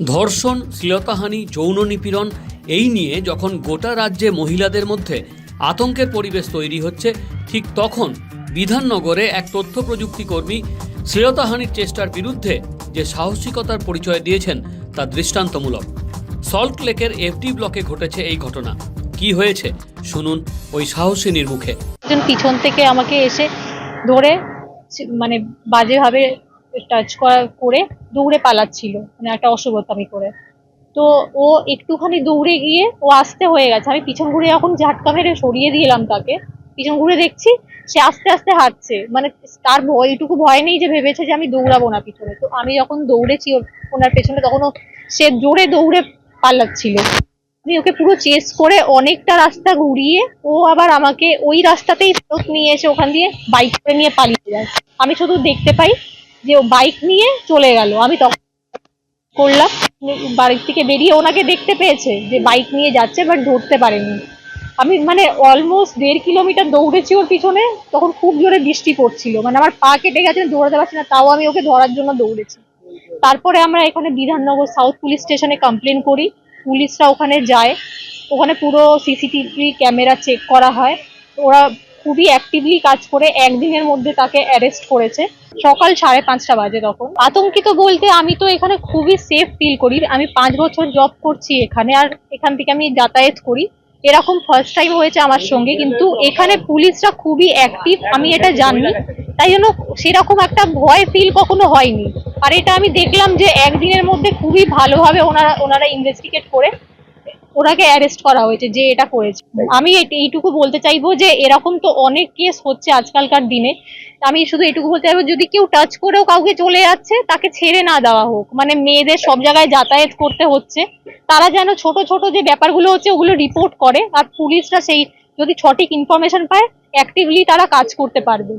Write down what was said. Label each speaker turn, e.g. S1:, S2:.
S1: ধর্ষণ, শ্লীলতাহানি, যৌন নিপীড়ন এই নিয়ে যখন গোটা রাজ্যে মহিলাদের মধ্যে আতঙ্কের পরিবেশ তৈরি হচ্ছে, ঠিক তখন বিধাননগরে এক তথ্য প্রযুক্তি কর্মী শ্লীলতাহানির চেষ্টার বিরুদ্ধে যে সাহসিকতার পরিচয় দিয়েছেন তা দৃষ্টান্তমূলক। সল্টলেকের এফডি ব্লকে ঘটেছে এই ঘটনা। কি হয়েছে শুনুন ওই সাহসিনীর মুখে।
S2: একজন পিছন থেকে আমাকে এসে ধরে মানে বাজেভাবে টাচ করে দৌড়ে পালাচ্ছিল, মানে একটা অশুভতামি করে। তো ও একটুখানি দৌড়ে গিয়ে ও আস্তে হয়ে গেছে। আমি পিছন ঘুরে যখন ঝাটকা মেরে সরিয়ে দিলাম তাকে, পিছন ঘুরে দেখছি সে আস্তে আস্তে হাঁটছে, মানে তার এইটুকু ভয় নেই যে ভেবেছে যে আমি দৌড়াবো না পিছনে। তো আমি যখন দৌড়েছি ওনার পেছনে, তখন সে জোরে দৌড়ে পালাচ্ছিল। আমি ওকে পুরো চেস করে অনেকটা রাস্তা ঘুরিয়ে ও আবার আমাকে ওই রাস্তাতেই ফেরত নিয়ে এসে ওখান দিয়ে বাইক করে নিয়ে পালিয়ে যায়। আমি শুধু দেখতে পাই যে ও বাইক নিয়ে চলে গেল। আমি তখন করলাম, বাড়ির থেকে বেরিয়ে ওনাকে দেখতে পেয়েছে যে বাইক নিয়ে যাচ্ছে, বাট ধরতে পারেনি। আমি মানে অলমোস্ট 1.5 কিলোমিটার দৌড়েছি ওর পিছনে। তখন খুব জোরে বৃষ্টি পড়ছিল, মানে আমার পা কেটে গেছে, দৌড়াতে পারছি না, তাও আমি ওকে ধরার জন্য দৌড়েছি। তারপরে আমরা এখানে বিধাননগর সাউথ পুলিশ স্টেশনে কমপ্লেন করি। পুলিশরা ওখানে যায়, ওখানে পুরো সিসিটিভি ক্যামেরা চেক করা হয়। ওরা খুবই অ্যাক্টিভলি কাজ করে একদিনের মধ্যে তাকে অ্যারেস্ট করেছে। সকাল 5:30 বাজে। তখন আতঙ্কিত বলতে, আমি তো এখানে খুবই সেফ ফিল করি। আমি 5 বছর জব করছি এখানে, আর এখান থেকে আমি যাতায়াত করি। এরকম ফার্স্ট টাইম হয়েছে আমার সঙ্গে, কিন্তু এখানে পুলিশরা খুবই অ্যাক্টিভ, আমি এটা জানি। তাই জন্য সেরকম একটা ভয় ফিল কখনো হয়নি। আর এটা আমি দেখলাম যে একদিনের মধ্যে খুবই ভালোভাবে ওনারা ইনভেস্টিগেট করে ওনাকে অ্যারেস্ট করা হয়েছে যে এটা করেছে। আমি এইটুকু বলতে চাইবো যে এরকম তো অনেক কেস হচ্ছে আজকালকার দিনে। আমি শুধু এটুকু বলতে চাইবো, যদি কেউ টাচ করেও কাউকে চলে যাচ্ছে, তাকে ছেড়ে না দেওয়া হোক। মানে মেয়েদের সব জায়গায় যাতায়াত করতে হচ্ছে, তারা যেন ছোট ছোট যে ব্যাপারগুলো হচ্ছে ওগুলো রিপোর্ট করে, আর পুলিশরা সেই যদি সঠিক ইনফরমেশন পায়, অ্যাক্টিভলি তারা কাজ করতে পারবে।